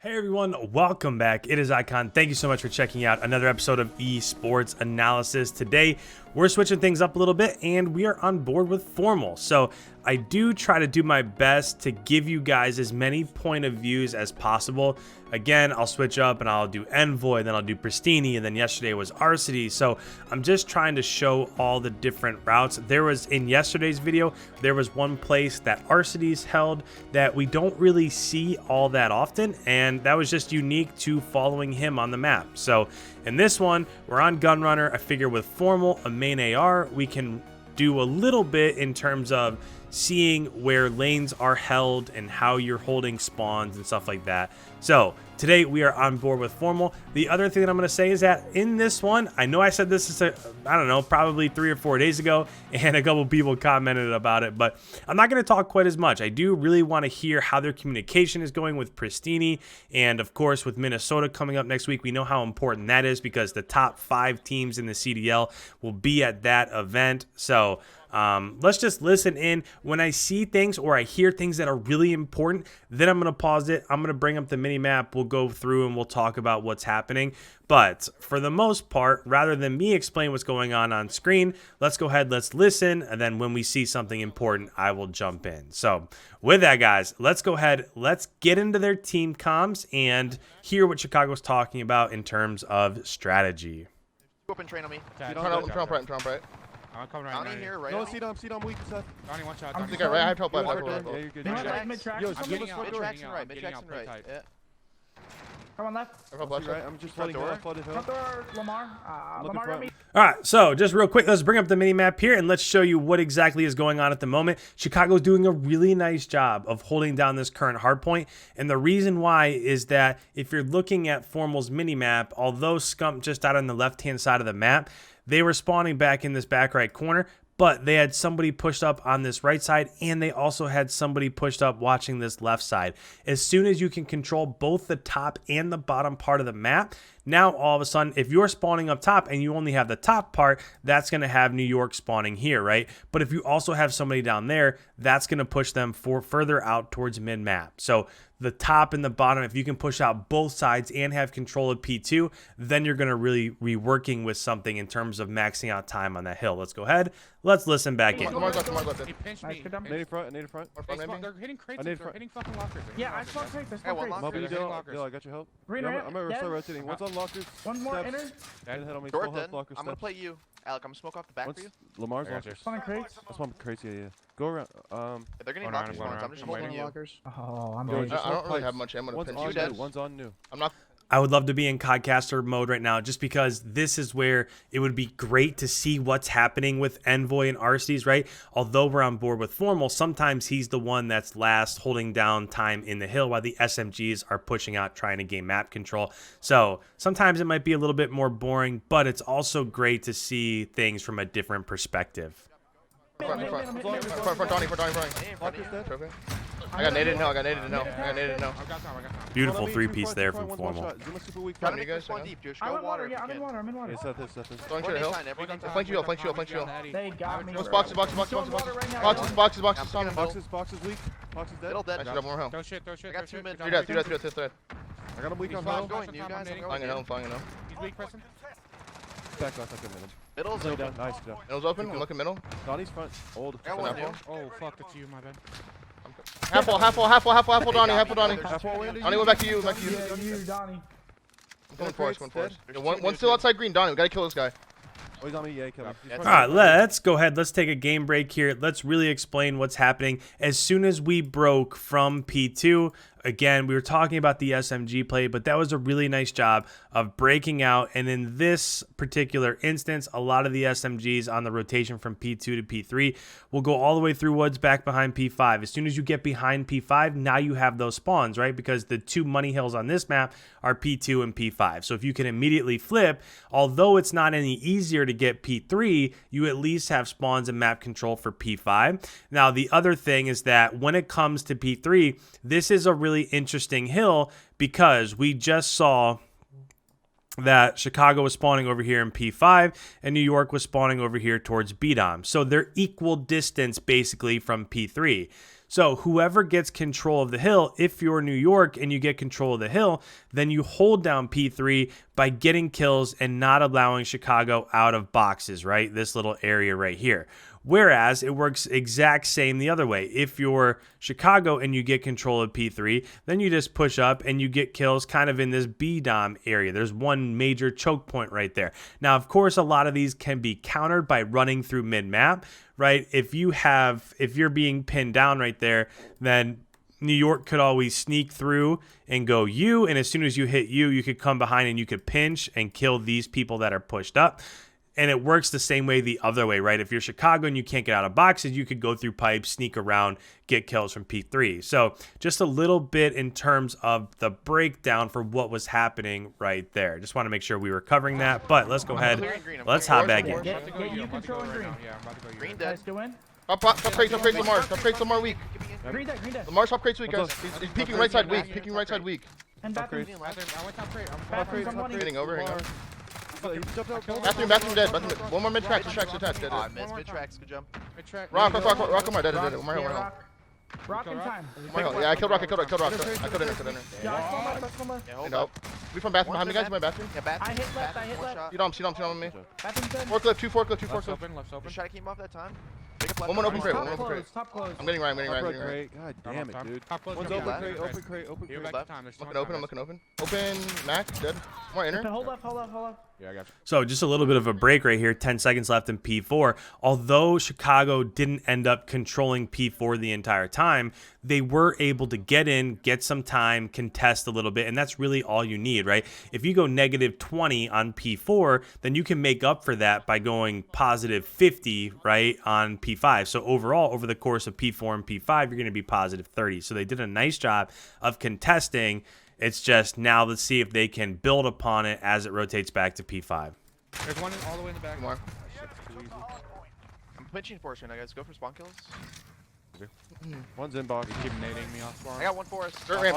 Hey everyone, welcome back. It is Icon. Thank you so much for checking out another episode of Esports Analysis. Today, we're switching things up a little bit and we are on board with Formal. So I do try to do my best to give you guys as many point of views as possible. Again, I'll switch up and I'll do Envoy, then I'll do PRESTINNI, and then yesterday was Arcity. So I'm just trying to show all the different routes. There was, in yesterday's video, there was one place that Arcity's held that we don't really see all that often, and that was just unique to following him on the map. So in this one, we're on Gunrunner. I figure with Formal, a main AR, we can do a little bit in terms of seeing where lanes are held and how you're holding spawns and stuff like that. So today we are on board with Formal. The other thing that I'm going to say is that in this one, I know I said this is I don't know, probably 3 or 4 days ago, and a couple people commented about it, but I'm not going to talk quite as much. I do really want to hear how their communication is going with PRESTINNI, and of course with Minnesota coming up next week. We know how important that is because the top 5 teams in the CDL will be at that event. So let's just listen in. When I see things or I hear things that are really important, then I'm going to pause it. I'm going to bring up the mini map. We'll go through and we'll talk about what's happening. But for the most part, rather than me explain what's going on screen, let's go ahead, let's listen. And then when we see something important, I will jump in. So with that, guys, let's go ahead. Let's get into their team comms and hear what Chicago's talking about in terms of strategy. Open train on me. Trump right. I'm coming right Downey now. here, right? No, on see them weak, Seth. Donnie, one shot. I Donnie, think I right. I have help left. Yeah, you're good. Mid-track. Yo, I'm give getting us out. one Mid door. Jackson right. Mid Getting Jackson out, right. tight. Yeah. Come on left. I have help right. I'm just flooding hill. Flooded hill. Front door, Lamar. Lamar got me. All right, so just real quick, let's bring up the mini map here and let's show you what exactly is going on at the moment. Chicago's doing a really nice job of holding down this current hardpoint, and the reason why is that if you're looking at Formal's mini map, although Scump just out on the left-hand side of the map, they were spawning back in this back right corner, but they had somebody pushed up on this right side, and they also had somebody pushed up watching this left side. As soon as you can control both the top and the bottom part of the map, now all of a sudden, if you're spawning up top and you only have the top part, that's going to have New York spawning here, right? But if you also have somebody down there, that's going to push them further out towards mid-map. So the top and the bottom, if you can push out both sides and have control of P2, then you're going to really be working with something in terms of maxing out time on that hill. Let's go ahead. Let's listen back in. Lamar's left. He pinched me. Nade front. They're hitting crates. They're hitting fucking lockers. Yeah, I saw crates. I Hey, saw one crates. locker. Moby, They're Dill, lockers. I got your help. Green Yeah, ramp, I'm dead. still rotating. One's on lockers. One more Steps. inner. Dead head on me. Short Full health dead. locker I'm gonna steps. play you. Alec, I'm gonna smoke off the back for Once you. Lamar's Right, lockers. One crates. That's one crazy. Yeah. Go around. They're getting Going lockers. around, I'm just going holding you. Oh, I'm Yo, dead. just I don't hold really pipes. have much ammo to One's pinch on you. dead. new. One's on new. I'm not. I would love to be in Codcaster mode right now just because this is where it would be great to see what's happening with Envoy and Arcees, right? Although we're on board with Formal, sometimes he's the one that's last holding down time in the hill while the SMGs are pushing out trying to gain map control. So sometimes it might be a little bit more boring, but it's also great to see things from a different perspective. Front, Donnie. Lockers dead. Trophy. I got naded in hell. I got naded in hell. I've got time. Beautiful three-piece there from Formal. Zuma super weak. Trying to you make guys, this one hang on. deep, Josh. I'm Go in water. water. Yeah, I'm in water. I'm in water. Hey, Seth, this. Throwing shit at hill. Everything Flank you, flank you. They got me. Boxes. Going water right now. Boxes. I'm Boxes Boxes weak. Boxes dead. Middle dead. I should have more help. Throw shit. I got 2 mid. Three dead. I got him weak on I'm hill. going, you guys. I'm Flying in hell. going. He's weak, person. Back left. I couldn't hit him. Middle's Lay open. down. Nice job. Middle's open. I'm looking middle. Donnie's front. Old. I got one new. Oh, fuck. That's you, my bad. Half full. Donnie. There's Half wall window. Donnie, went back to you. Yeah, you, Donnie. Going for us. There's One's still outside green. Donnie, we gotta kill this guy. Oh, he's on me. Yeah, kill him. Yeah. All right, let's go ahead. Let's take a game break here. Let's really explain what's happening. As soon as we broke from P2, again, we were talking about the SMG play, but that was a really nice job of breaking out. And in this particular instance, a lot of the SMGs on the rotation from P2 to P3 will go all the way through woods back behind P5. As soon as you get behind P5, now you have those spawns, right? Because the 2 money hills on this map are P2 and P5. So if you can immediately flip, although it's not any easier to get P3, you at least have spawns and map control for P5. Now, the other thing is that when it comes to P3, this is a really interesting hill because we just saw that Chicago was spawning over here in P5 and New York was spawning over here towards BDOM. So they're equal distance basically from P3. So whoever gets control of the hill, if you're New York and you get control of the hill, then you hold down P3 by getting kills and not allowing Chicago out of boxes, right? This little area right here. Whereas it works exact same the other way. If you're Chicago and you get control of P3, then you just push up and you get kills kind of in this B dom area. There's one major choke point right there. Now, of course, a lot of these can be countered by running through mid-map, right? If you're being pinned down right there, then New York could always sneak through and go you, and as soon as you hit you could come behind and you could pinch and kill these people that are pushed up. And it works the same way the other way, right? If you're Chicago and you can't get out of boxes, you could go through pipes, sneak around, get kills from P3. So just a little bit in terms of the breakdown for what was happening right there. Just want to make sure we were covering that. But let's go ahead. Let's hop back in. Get you controlling green. Yeah, I'm about to go Green you. dead. Guys, go in. Top crates, Lamar. Top crates, Lamar weak. Green dead, green dead. Lamar's top crates weak, guys. He's peeking right side weak. Peeking right side weak. And bathroom. I went top crate. Bathrooms on one. Hitting over. Hang on. He jumped out. Bathroom dead. One more mid tracks. Attached. Dead. Ah, missed mid tracks. Good jump. Rock, Lamar. Dead. Lamar Hill. Rock in time. Yeah, I killed Rock. I killed Rock. I killed Inner. Yeah, I saw my, that's my. Yeah, hold No. up. We from bathroom behind me, guys. In my bathroom. Yeah, bathroom. I hit left, I hit one left. shot. See them on me. Bathroom's dead. Two forklift. Left's open. Just try to keep him off that time. Pick up left. One more open crate. Top close, top close. I'm getting right. Top right crate. God damn it, dude. Top close. One's jump open left. crate. Open crate. Open You're crate. back to time. There's I'm looking open. Open. Mac. Dead. More inner. Hold up. Yeah, I got you. So just a little bit of a break right here, 10 seconds left in P4. Although Chicago didn't end up controlling P4 the entire time, they were able to get in, get some time, contest a little bit, and that's really all you need, right? If you go -20 on P4, then you can make up for that by going +50, right, on P5. So overall, over the course of P4 and P5, you're going to be +30. So they did a nice job of contesting. It's just now let's see if they can build upon it as it rotates back to P5. There's one all the way in the back. More. I'm pinching force right now, guys. Go for spawn kills. One's in box. Keep nading me off spawn. I got one forest. Dirt ramp.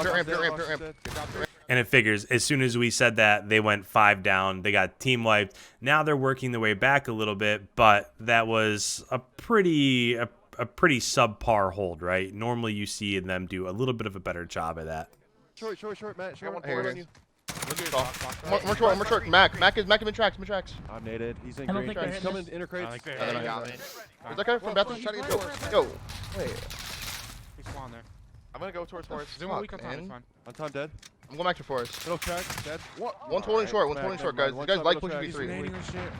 And it figures as soon as we said that, they went 5 down. They got team wiped. Now they're working their way back a little bit, but that was a pretty subpar hold, right? Normally you see them do a little bit of a better job of that. Short, Matt. Short. one Here forward it is. on you. More short. Mac in tracks. I'm naded. He's in I don't green. think they're He's hitting coming us. inner crates. think they're Yeah, hitting you us. got me. Is that guy from bathroom trying to get Yo. Wait. He's spawn there. I'm gonna go towards forest. Zoom a week on time. man. It's fine. On time dead. I'm going back to forest. Middle track. Dead. One's holding short, guys. You guys like pushing He's P3. nading and shit.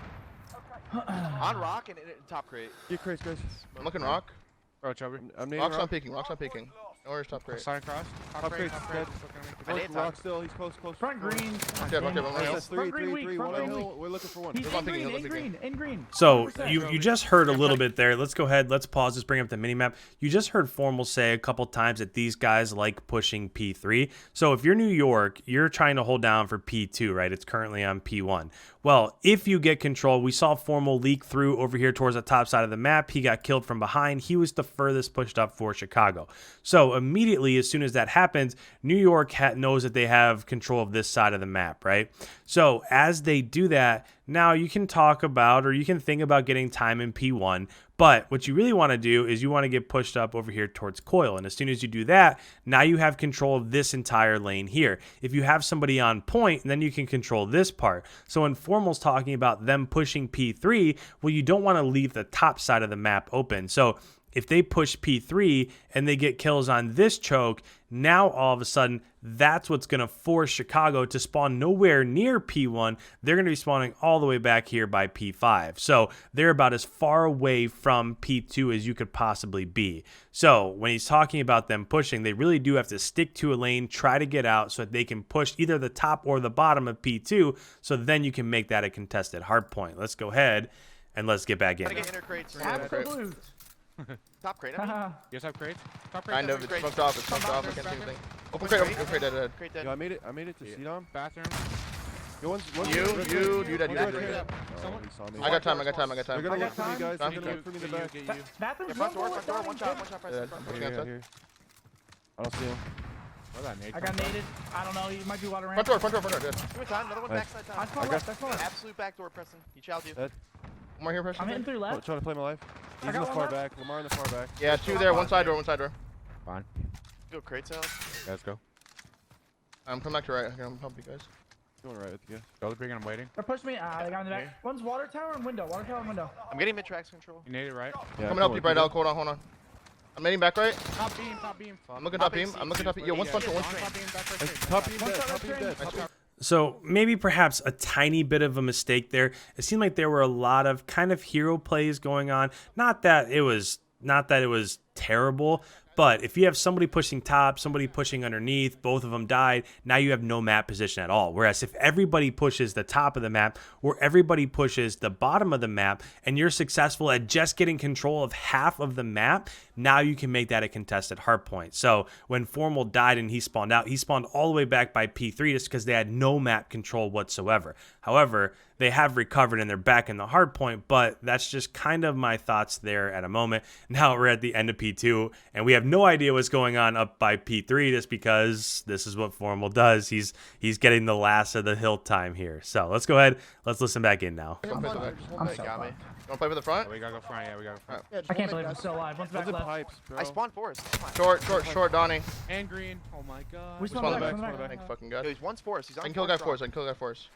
On rock and in top crate. Get crates, guys. I'm looking rock. Bro, Chubby. I'm nading Rock's rock. not peeking. Nowhere's top crate. Side cross. Top crate's dead. I need Rock still. He's close. Front green. Okay, one hill. That's Front green weak, One front green hill. We're looking for one. He's There's one in picking, green, in green. So 100%. you just heard a little bit there. Let's go ahead. Let's pause. Let's bring up the mini map. You just heard Formal say a couple times that these guys like pushing P3. So if you're New York, you're trying to hold down for P2, right? It's currently on P1. Well, if you get control, we saw Formal leak through over here towards the top side of the map. He got killed from behind. He was the furthest pushed up for Chicago. So immediately, as soon as that happens, New York knows that they have control of this side of the map, right? So as they do that, now you can talk about, or you can think about getting time in P1, but what you really want to do is you want to get pushed up over here towards Coil. And as soon as you do that, now you have control of this entire lane here. If you have somebody on point, then you can control this part. So when Formal's talking about them pushing P3, well, you don't want to leave the top side of the map open. So if they push P3 and they get kills on this choke, now all of a sudden, that's what's going to force Chicago to spawn nowhere near P1. They're going to be spawning all the way back here by P5. So they're about as far away from P2 as you could possibly be. So when he's talking about them pushing, they really do have to stick to a lane, try to get out so that they can push either the top or the bottom of P2. So then you can make that a contested hardpoint. Let's go ahead and let's get back in. Gotta get inner crates. Absolute. Top crate. I mean. You guys have crates? Top crate. Kind of. It's smoked off. I can't see anything. Open crate, dead. Crate dead. Yo, I made it to CDOM. Bathroom. Yo, one's You dead. Oh, he saw me. I got time. They're gonna look for me, guys. They're Time. gonna look for me in the back. Get you. Bathroom's Front door. Donnie, One shot. Press. Yeah. Front Pushing door. outside. Here. I don't see him. Where's that nade? I got naded. I don't know. You might be water Front ramp. door. Dead. Give me time. Another one Nice. backside I time. saw left. I saw left. Absolute backdoor, Preston. He challenged you. Dead. One more here, Preston. I'm hitting through left. Trying to play my life. He's in got the one far left. back. Lamar in the far back. Yeah, two there. One side door. Fine. Go crates out. Let's go. I'm coming back to right. I'm gonna help you guys. Going right with you. Go the big and I'm waiting. They're pushing me. They got in the back. One's water tower and window. Water tower and window. I'm getting mid tracks control. You need it, right? Yeah, Coming up deep right out. Hold on. I'm hitting back right. Top beam, top beam. I'm looking top beam. I'm looking top beam. Yo, one's front door, one's Top beam, back right straight. Top beam One dead. shot Top beam upstream. dead. So maybe perhaps a tiny bit of a mistake there. It seemed like there were a lot of kind of hero plays going on. Not that it was terrible, but if you have somebody pushing top, somebody pushing underneath, both of them died, now you have no map position at all. Whereas if everybody pushes the top of the map or everybody pushes the bottom of the map and you're successful at just getting control of half of the map, now you can make that a contested hardpoint. So when Formal died and he spawned out, he spawned all the way back by P3 just because they had no map control whatsoever. However, they have recovered and they're back in the hardpoint, but that's just kind of my thoughts there at a moment. Now we're at the end of P2 and we have no idea what's going on up by P3 just because this is what Formal does. He's getting the last of the hill time here. So let's go ahead. Let's listen back in now. I'm They so got me. fucked. You wanna play with the front? We gotta go front, yeah, we gotta go front. I can't believe I'm still alive. One's back One's in left. pipes, bro. I spawned forest. Come on. Short, Donnie. And green. Oh my god. We Spawn spawned the back. back. Spawned back. Thank fucking Yo, God. he's one's forest. He's on I can kill guy forest. I can kill guy forest.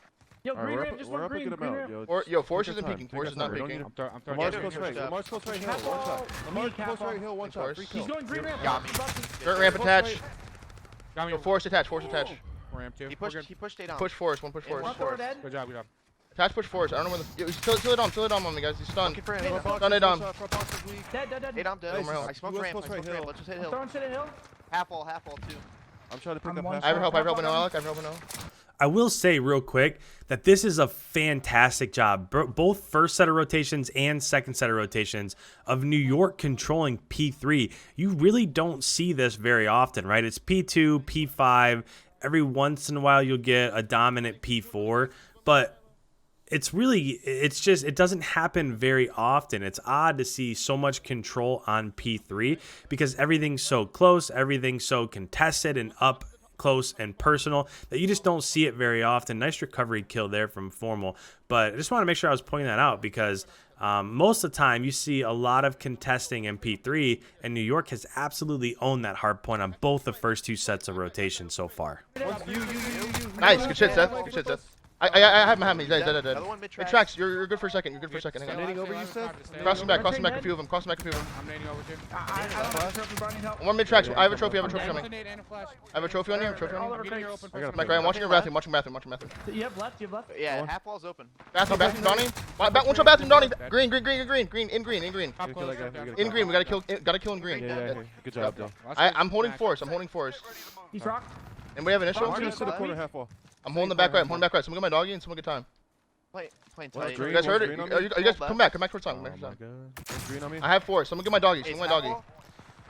Yo, Alright, green we're ramp. up, Just we're one up a green. good Green amount, ramp. yo. Yo, forest Take isn't your time, peeking. take Forest is your not time, we don't peeking. need I'm throwing Lamar's Yeah, close dude, right. just, Lamar's close right hill. Half One shot. wall, Lamar's half close wall. right hill. One shot. Free Force. kill. He's going green ramp. Got me. Dirt ramp attached. Got me. Yo, forest attached. Forest attached. Ramp two. He We're pushed. good. He pushed 8 on. Push forest. One push Yeah, forest. Front door dead. Good job, good job. Attach push forest. I don't know where the. Yo, kill it on me, guys. He's stunned. Looking for him. Front Front Done it, box, front box is weak. Dead. 8 on dead. Nice. I smoked Who ramp. I else close right smoked ramp. hill? Let's just hit I'm hill. throwing shit at hill. Half wall too. I'm trying to pick I'm up one half. I have help. shot. No, Alec. I have help. No. I will say real quick that this is a fantastic job, both first set of rotations and second set of rotations of New York controlling P3. You really don't see this very often, right? It's P2, P5. Every once in a while you'll get a dominant P4, but it doesn't happen very often. It's odd to see so much control on P3 because everything's so close, everything's so contested and up close and personal that you just don't see it very often. Nice recovery kill there from Formal, but I just want to make sure I was pointing that out because most of the time you see a lot of contesting in P3, and New York has absolutely owned that hard point on both the first two sets of rotation so far. You. Nice. Good shit, Seth. Good shit, Seth. I have him. He's dead. Another one mid Mid tracks. tracks. You're good for a second. Hang on. Nading over you, Seth? Cross him back. A few of them. I'm nading over too. I don't have a trophy, bro. I need help. One more mid tracks. I have a trophy. coming. A nade and a flash. I have a trophy on you. All over Meeting your crates. open I got person. Back right. I'm watching your bathroom. You have left. Yeah, half wall's open. Bathroom, Donnie. One shot bathroom, Donnie. Green. In green. Top Kill that close. guy, we In green. We gotta kill in green. Yeah. Good job, though. I'm holding force. He's rocked. And we have an I'm issue. gonna sit a corner half wall. I'm holding the back right. Someone get my doggy and someone get time. Playing What, tight. green? You guys heard it? Green on Are me? you guys come back towards Oh time. my god. There's green on me. I have force. Someone get my doggy. Ace, Someone half get my doggy. wall.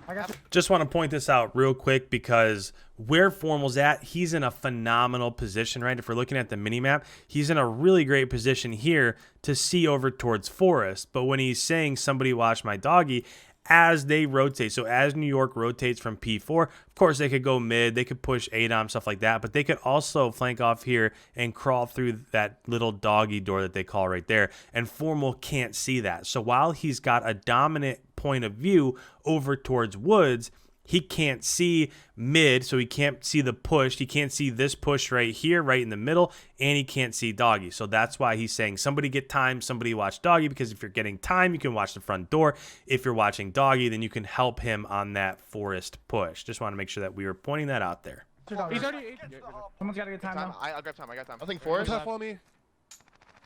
I got you. Just want to point this out real quick because where Formal's at, he's in a phenomenal position, right? If we're looking at the minimap, he's in a really great position here to see over towards Forest. But when he's saying somebody watch my doggy, as they rotate, so as New York rotates from P4, of course they could go mid, they could push ADOM, stuff like that, but they could also flank off here and crawl through that little doggy door that they call right there, and Formal can't see that. So while he's got a dominant point of view over towards Woods, he can't see mid, so he can't see the push. He can't see this push right here, right in the middle, and he can't see doggy. So that's why he's saying somebody get time, somebody watch doggy, because if you're getting time, you can watch the front door. If you're watching doggy, then you can help him on that forest push. Just want to make sure that we were pointing that out there. He's already. Someone's got to get time Time. now. I'll grab time. I got time. I think One forest. half wall me.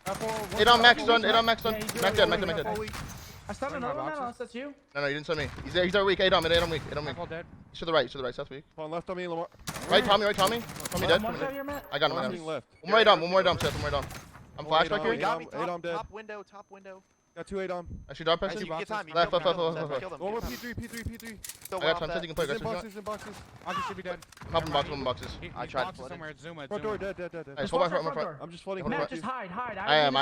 Half wall. It on max done. Max Yeah, he's dead. really Max dead. I stunned another one. No, that's you. No, you didn't send me. He's there weak. Adom weak. Half wall dead. He's to the right. Seth weak. One left on me, Lamar. Right, Tommy. Tommy dead. One shot here, Matt. I got him. One left. One more Adom, Seth. I'm flash back Adom. here. You got me. Adom dead. Top window. Got 2 8 on. Actually, dog I pressing. see you get time. You Left, kill left, them. left, Kill them. One more Kill them. P3. Still I got well time. off Seth, you can that. play. He's in Guys, boxes. Oxy should be dead. I'm in boxes. I I tried tried to flood somewhere at Zuma. Front door dead. Hey, hold my front. door. I'm just flooding. Matt, just hide. I am.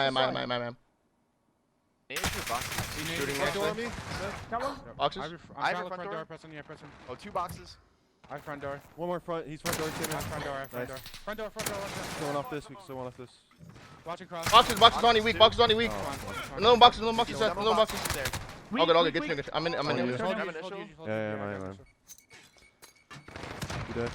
Need your boxes. Shooting Front door on me. Got one. Boxes. I I'm have a trying to front front door. door. Pressing. Yeah, pressing. Oh, 2 boxes. I have front door. One more front. He's front door. Came I have front in. door. I have front door. Nice. Front door. Still one off this. We still one off this. Watching cross. Boxes on you weak. Oh. No boxes, Seth. Double No boxes. there. All good. Get you. I'm in. Oh, I'm in. yeah. Grab Yeah, initial. man. You dead?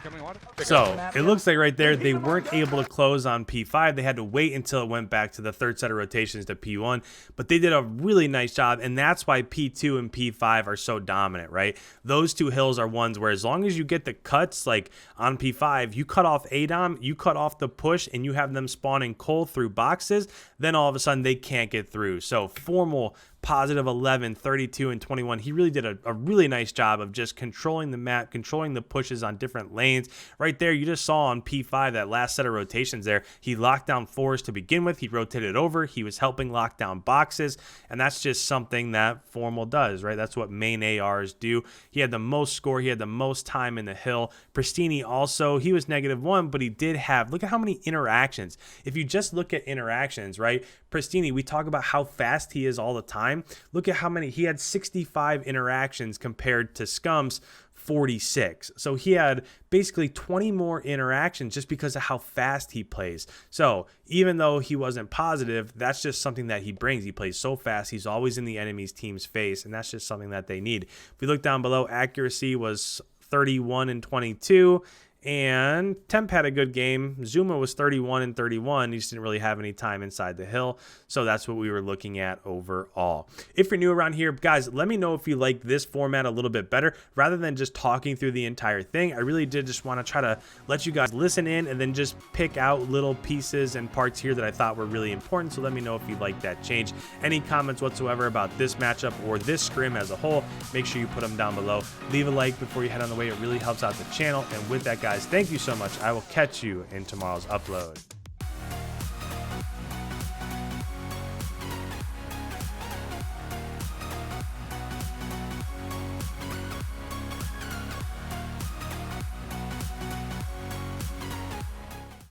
Coming water. So it looks like right there they weren't able to close on P5. They had to wait until it went back to the third set of rotations to P1, but they did a really nice job, and that's why P2 and P5 are so dominant, right? Those two hills are ones where as long as you get the cuts, like on P5, you cut off ADOM, you cut off the push, and you have them spawning coal through boxes, then all of a sudden they can't get through. So Formal, positive 11, 32, and 21. He really did a really nice job of just controlling the map, controlling the pushes on different lanes. Right there, you just saw on P5, that last set of rotations there, he locked down fours to begin with. He rotated over. He was helping lock down boxes, and that's just something that Formal does, right? That's what main ARs do. He had the most score. He had the most time in the hill. PRESTINNI also, he was -1, but he did have, look at how many interactions. If you just look at interactions, right? PRESTINNI, we talk about how fast he is all the time. Look at how many, he had 65 interactions compared to Scum's 46. So he had basically 20 more interactions just because of how fast he plays. So even though he wasn't positive, that's just something that he brings. He plays so fast. He's always in the enemy's team's face, and that's just something that they need. If we look down below, accuracy was 31 and 22. And Temp had a good game. Zuma was 31 and 31. He just didn't really have any time inside the hill. So that's what we were looking at overall. If you're new around here, guys, let me know if you like this format a little bit better. Rather than just talking through the entire thing, I really did just want to try to let you guys listen in and then just pick out little pieces and parts here that I thought were really important. So let me know if you like that change. Any comments whatsoever about this matchup or this scrim as a whole, make sure you put them down below. Leave a like before you head on the way. It really helps out the channel. And with that, guys, thank you so much. I will catch you in tomorrow's upload.